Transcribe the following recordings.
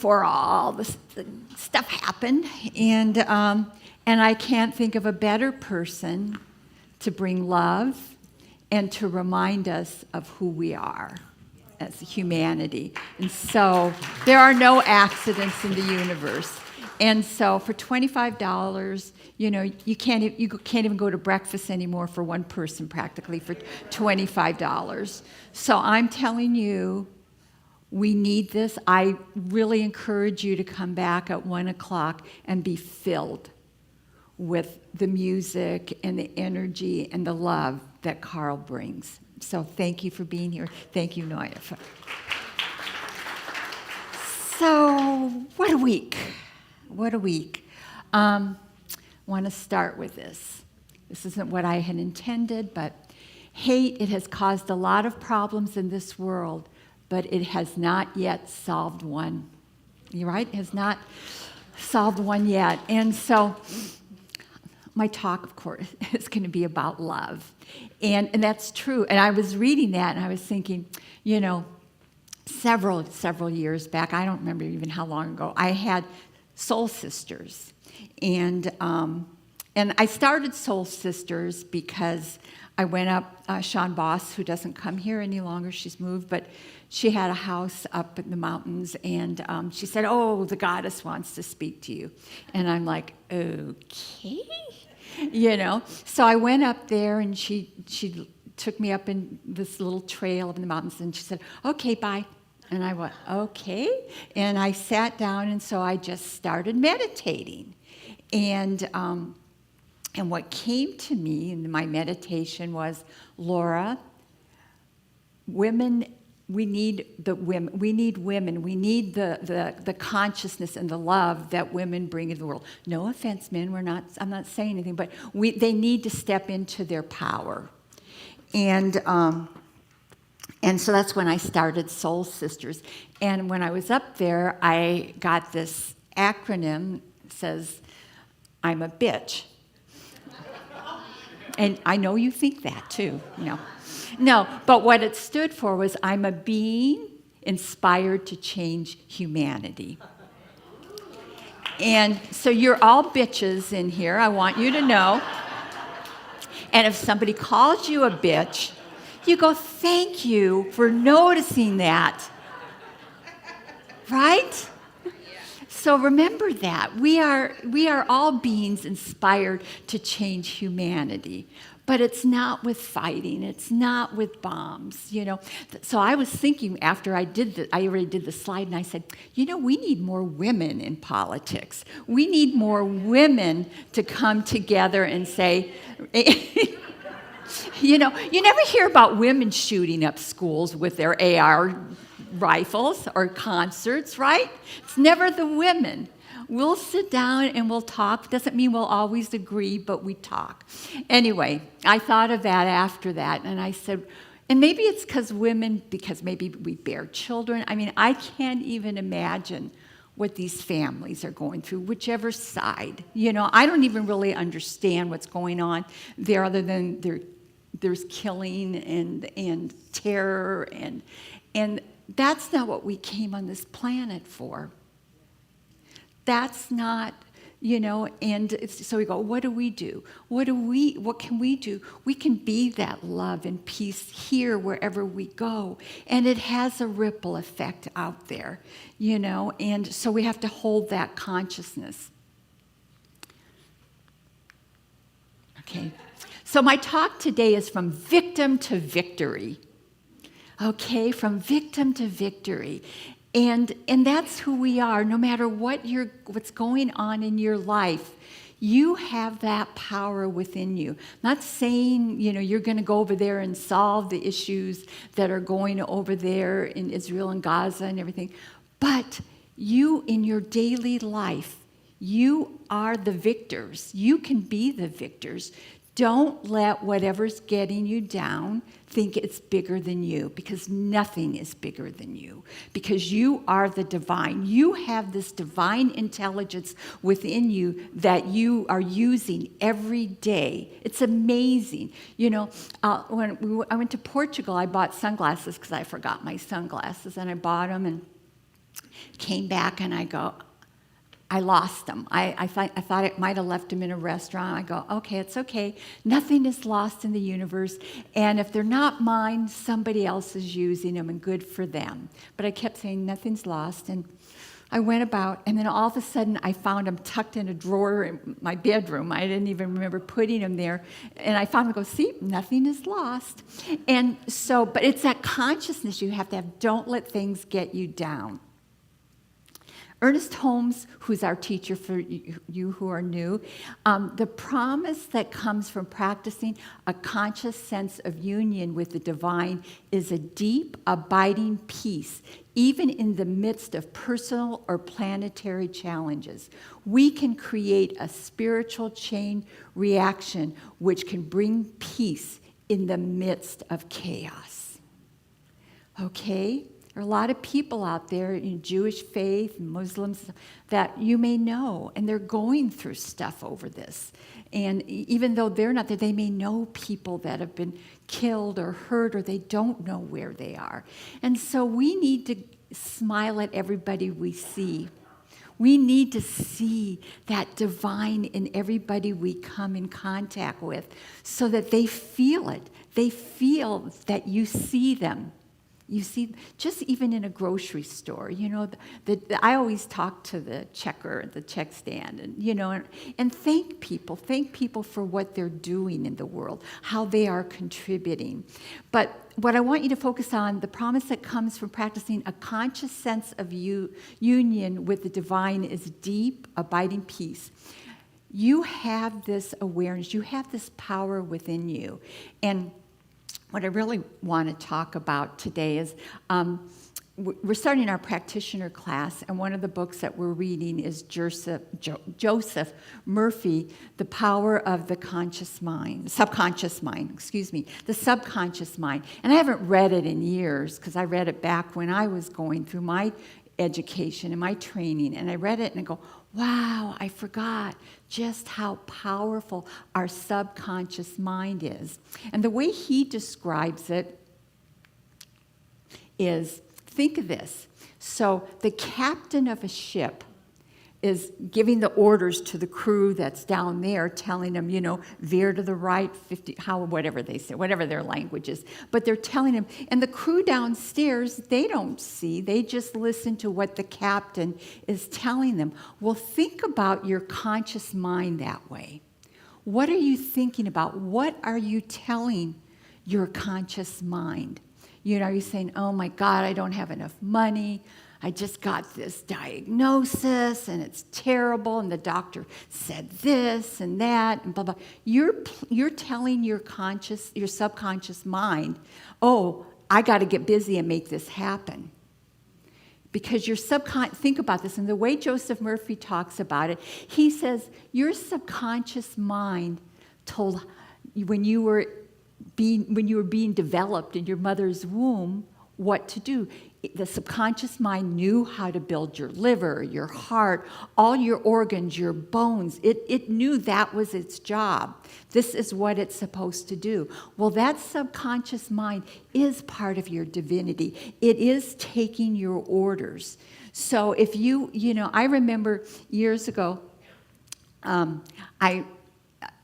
before all this stuff happened, and I can't think of a better person to bring love and to remind us of who we are as humanity. And so there are no accidents in the universe. And so for $25, you can't even go to breakfast anymore for one person practically for $25. So I'm telling you, we need this. I really encourage you to come back at 1 o'clock and be filled with the music and the energy and the love that Carl brings. So thank you for being here. Thank you, Noya. So what a week. What a week. I want to start with this. This isn't what I had intended, but hate, it has caused a lot of problems in this world, but it has not yet solved one. You're right? It has not solved one yet. And so my talk, of course, is going to be about love. And that's true. And I was reading that, and I was thinking, several years back, I don't remember even how long ago, I had Soul Sisters. And I started Soul Sisters because I went up, Sean Boss, who doesn't come here any longer, she's moved, but she had a house up in the mountains, and she said, "Oh, the goddess wants to speak to you." And I'm like, okay. So I went up there, and she took me up in this little trail in the mountains, and she said, "Okay, bye." And I went, okay. And I sat down, and so I just started meditating. And what came to me in my meditation was, Laura, women, we need the women. We need women. We need the consciousness and the love that women bring into the world. No offense, men. I'm not saying anything, but they need to step into their power. And so that's when I started Soul Sisters. And when I was up there, I got this acronym that says, "I'm a bitch." And I know you think that too. No, but what it stood for was, I'm a being inspired to change humanity. And so you're all bitches in here, I want you to know. And if somebody calls you a bitch, you go, "Thank you for noticing that." Right? So remember that. We are all beings inspired to change humanity. But it's not with fighting. It's not with bombs, So I was thinking after I already did the slide, and I said, we need more women in politics. We need more women to come together and say, you never hear about women shooting up schools with their AR rifles or concerts, right? It's never the women. We'll sit down and we'll talk. Doesn't mean we'll always agree, but we talk. Anyway, I thought of that after that, and I said, and maybe it's because maybe we bear children. I mean, I can't even imagine what these families are going through, whichever side. I don't even really understand what's going on there, other than there's killing and terror, and that's not what we came on this planet for. That's not, and so we go, what do we do? What can we do? We can be that love and peace here wherever we go. And it has a ripple effect out there, and so we have to hold that consciousness. Okay. So my talk today is from victim to victory. Okay, from victim to victory. And that's who we are. No matter what's going on in your life, you have that power within you. I'm not saying, you're going to go over there and solve the issues that are going over there in Israel and Gaza and everything. But you, in your daily life, you are the victors. You can be the victors. Don't let whatever's getting you down think it's bigger than you, because nothing is bigger than you, because you are the divine. You have this divine intelligence within you that you are using every day. It's amazing. When I went to Portugal, I bought sunglasses because I forgot my sunglasses, and I bought them, Came back and I go, I lost them. I thought it might have left them in a restaurant. I go, okay, it's okay. Nothing is lost in the universe. And if they're not mine, somebody else is using them, and good for them. But I kept saying, nothing's lost. And I went about, and then all of a sudden, I found them tucked in a drawer in my bedroom. I didn't even remember putting them there. And I found them, go, see, nothing is lost. And so, but it's that consciousness you have to have. Don't let things get you down. Ernest Holmes, who's our teacher for you who are new, the promise that comes from practicing a conscious sense of union with the divine is a deep, abiding peace, even in the midst of personal or planetary challenges. We can create a spiritual chain reaction which can bring peace in the midst of chaos. Okay? There are a lot of people out there in Jewish faith and Muslims that you may know, and they're going through stuff over this. And even though they're not there, they may know people that have been killed or hurt, or they don't know where they are. And so we need to smile at everybody we see. We need to see that divine in everybody we come in contact with so that they feel it. They feel that you see them. You see, just even in a grocery store, you know, I always talk to the checker at the check stand, and you know, and thank people for what they're doing in the world, how they are contributing. But what I want you to focus on, the promise that comes from practicing a conscious sense of union with the divine, is deep, abiding peace. You have this awareness, you have this power within you, and what I really want to talk about today is we're starting our practitioner class, and one of the books that we're reading is Joseph Murphy, The Power of the Subconscious Mind. The Subconscious Mind. And I haven't read it in years because I read it back when I was going through my education and my training, and I read it and I go, wow, I forgot just how powerful our subconscious mind is. And the way he describes it is, think of this. So the captain of a ship is giving the orders to the crew that's down there, telling them, you know, veer to the right, 50, whatever they say, whatever their language is. But they're telling them, and the crew downstairs, they don't see, they just listen to what the captain is telling them. Well, think about your conscious mind that way. What are you thinking about? What are you telling your conscious mind? You know, you're saying, oh my God, I don't have enough money. I just got this diagnosis, and it's terrible, and the doctor said this and that, and blah, blah. You're telling your subconscious mind, oh, I got to get busy and make this happen. Because your think about this, and the way Joseph Murphy talks about it, he says your subconscious mind told when you were being developed in your mother's womb what to do. The subconscious mind knew how to build your liver, your heart, all your organs, your bones. It knew that was its job. This is what it's supposed to do. Well, that subconscious mind is part of your divinity. It is taking your orders. So if you know, I remember years ago, I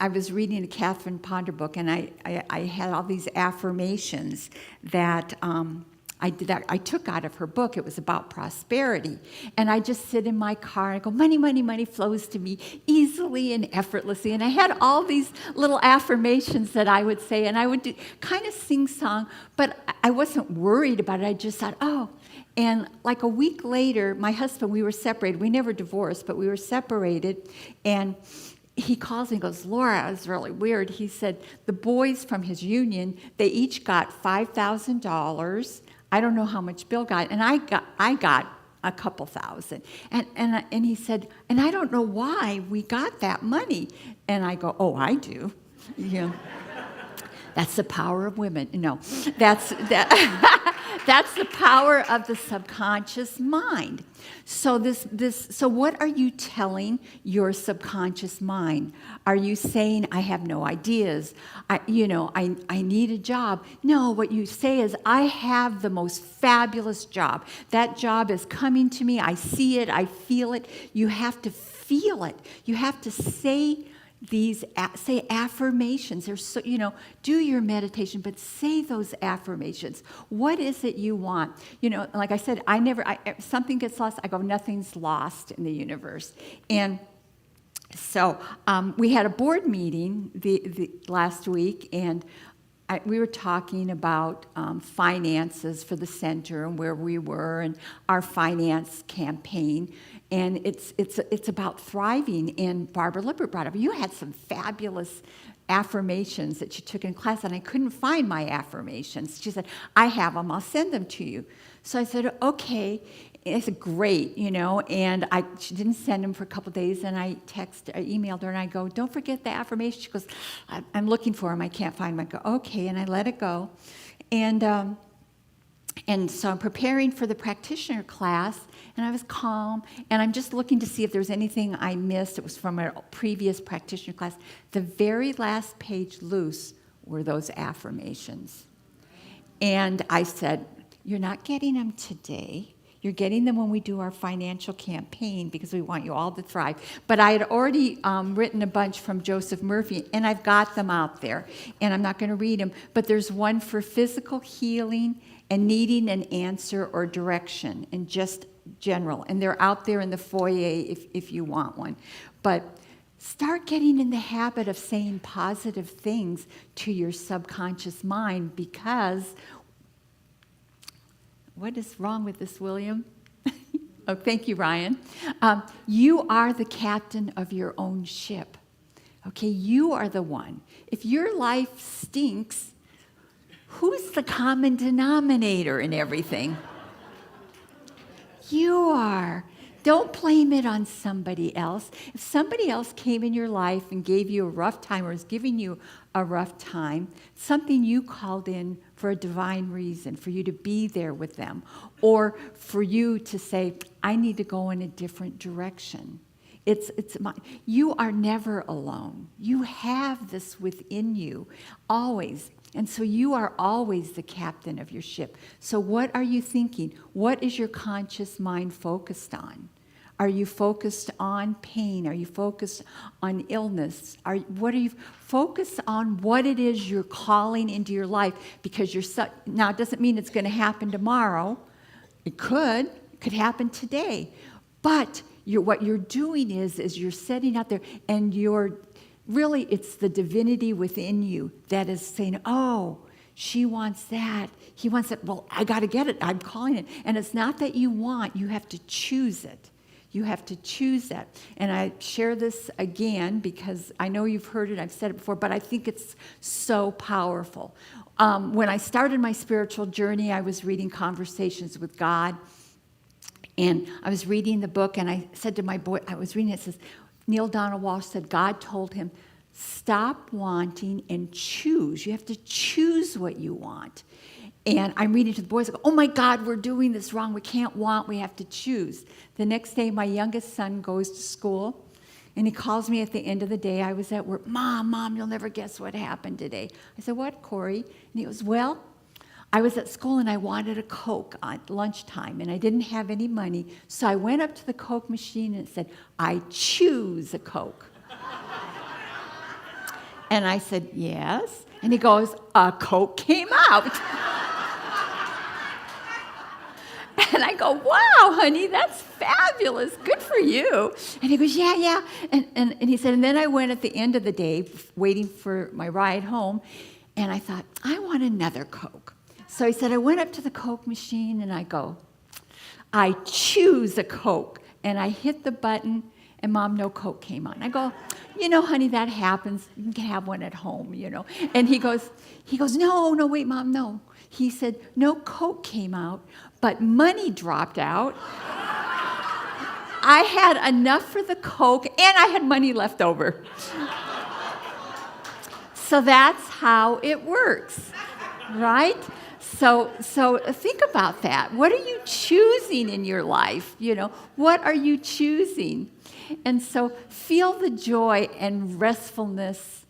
was reading a Catherine Ponder book, and I had all these affirmations that I took out of her book. It was about prosperity. And I just sit in my car and I go, money, money, money flows to me easily and effortlessly. And I had all these little affirmations that I would say, and I would kind of sing song, but I wasn't worried about it. I just thought, oh. And like a week later, my husband, we were separated. We never divorced, but we were separated. And he calls me and goes, Laura, it was really weird. He said the boys from his union, they each got $5,000. I don't know how much Bill got, and I got a couple thousand. And he said, and I don't know why we got that money. And I go, oh, I do. Yeah. That's the power of women. No, that's that. That's the power of the subconscious mind. So what are you telling your subconscious mind? Are you saying, I have no ideas? I need a job. No, what you say is, I have the most fabulous job. That job is coming to me. I see it. I feel it. You have to feel it. You have to say say affirmations. Do your meditation, but say those affirmations. What is it you want? Like I said, something gets lost, I go, nothing's lost in the universe. And so we had a board meeting the last week, and we were talking about finances for the center and where we were and our finance campaign. And it's about thriving. And Barbara Lippert brought up, you had some fabulous affirmations that you took in class, and I couldn't find my affirmations. She said, I have them. I'll send them to you. So I said, okay. And I said, great, and she didn't send them for a couple of days, and I emailed her, and I go, don't forget the affirmation. She goes, I'm looking for them. I can't find them. I go, okay, and I let it go. And so I'm preparing for the practitioner class, and I was calm, and I'm just looking to see if there's anything I missed. It was from a previous practitioner class. The very last page loose were those affirmations. And I said, you're not getting them today. You're getting them when we do our financial campaign, because we want you all to thrive. But I had already written a bunch from Joseph Murphy, and I've got them out there, and I'm not going to read them. But there's one for physical healing and needing an answer or direction, and just general. And they're out there in the foyer if you want one. But start getting in the habit of saying positive things to your subconscious mind, because what is wrong with this, William? Oh, thank you, Ryan. You are the captain of your own ship. Okay, you are the one. If your life stinks, who's the common denominator in everything? You are. Don't blame it on somebody else. If somebody else came in your life and gave you a rough time, or is giving you a rough time, something you called in for a divine reason, for you to be there with them, or for you to say, I need to go in a different direction. You are never alone. You have this within you, always. And so you are always the captain of your ship. So what are you thinking? What is your conscious mind focused on? Are you focused on pain? Are you focused on illness? What are you focused on? What it is you're calling into your life? Because now it doesn't mean it's going to happen tomorrow. It could happen today. But what you're doing is you're setting out there, and it's the divinity within you that is saying, oh, she wants that. He wants it. Well, I got to get it. I'm calling it. And it's not that you want. You have to choose it. You have to choose that. And I share this again because I know you've heard it. I've said it before, but I think it's so powerful. When I started my spiritual journey, I was reading Conversations with God. And I was reading the book, and I said to my boy, I was reading it, says, Neil Donald Walsh said God told him, stop wanting and choose. You have to choose what you want. And I'm reading to the boys, I go, oh my God, we're doing this wrong. We can't want, we have to choose. The next day, my youngest son goes to school, and he calls me at the end of the day. I was at work, Mom, you'll never guess what happened today. I said, what, Corey? And he goes, well, I was at school and I wanted a Coke at lunchtime, and I didn't have any money. So I went up to the Coke machine and said, I choose a Coke. And I said, yes. And he goes, a Coke came out. And I go, wow, honey, that's fabulous. Good for you. And he goes, yeah. And he said, and then I went at the end of the day waiting for my ride home, and I thought, I want another Coke. So he said, I went up to the Coke machine, and I go, I choose a Coke. And I hit the button, and Mom, no Coke came on. I go, honey, that happens. You can have one at home, And he goes, no, wait, Mom, no. He said, no Coke came out, but money dropped out. I had enough for the Coke, and I had money left over. So that's how it works, right? So think about that. What are you choosing in your life? What are you choosing? And so feel the joy and restfulness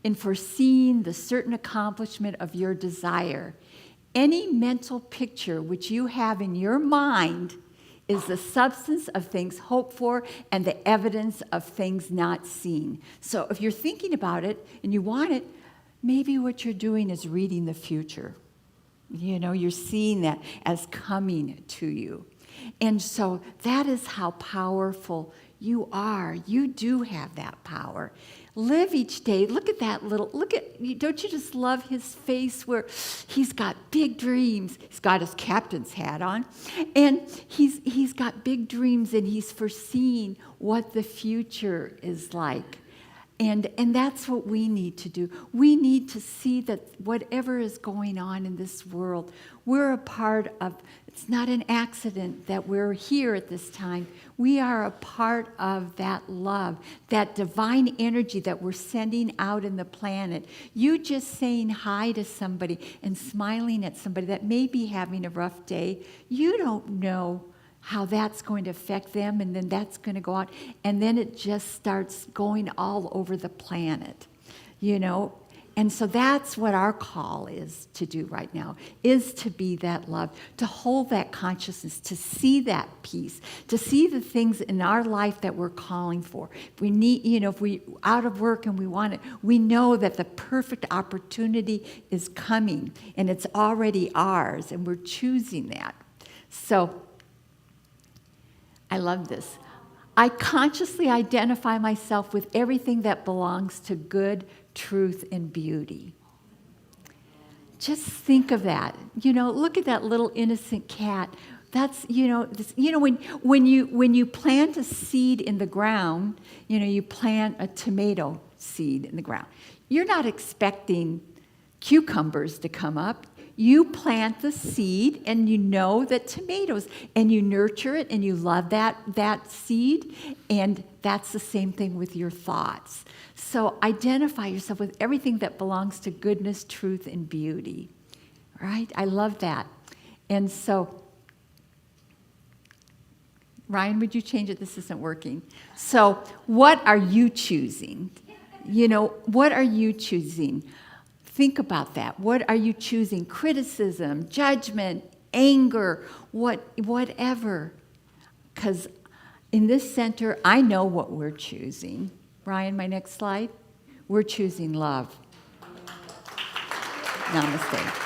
in foreseeing the certain accomplishment of your desire. Any mental picture which you have in your mind is the substance of things hoped for and the evidence of things not seen. So if you're thinking about it and you want it, maybe what you're doing is reading the future. You're seeing that as coming to you. And so that is how powerful you are. You do have that power. Live each day. Look at that don't you just love his face where he's got big dreams. He's got his captain's hat on. And he's got big dreams and he's foreseeing what the future is like. And that's what we need to do. We need to see that whatever is going on in this world, we're a part of. It's not an accident that we're here at this time. We are a part of that love, that divine energy that we're sending out in the planet. You just saying hi to somebody and smiling at somebody that may be having a rough day, you don't know how that's going to affect them, and then that's going to go out, and then it just starts going all over the planet, And so that's what our call is to do right now, is to be that love, to hold that consciousness, to see that peace, to see the things in our life that we're calling for. If we need, if we're out of work and we want it, we know that the perfect opportunity is coming, and it's already ours, and we're choosing that. So I love this. I consciously identify myself with everything that belongs to good, truth, and beauty. Just think of that. Look at that little innocent cat. That's, when you plant a seed in the ground, you plant a tomato seed in the ground. You're not expecting cucumbers to come up. You plant the seed and you know that tomatoes, and you nurture it and you love that seed, and that's the same thing with your thoughts. So identify yourself with everything that belongs to goodness, truth, and beauty. Right? I love that. And so, Ryan, would you change it? This isn't working. So what are you choosing? What are you choosing? Think about that. What are you choosing? Criticism, judgment, anger, whatever. Because in this center, I know what we're choosing. Ryan, my next slide. We're choosing love. Namaste.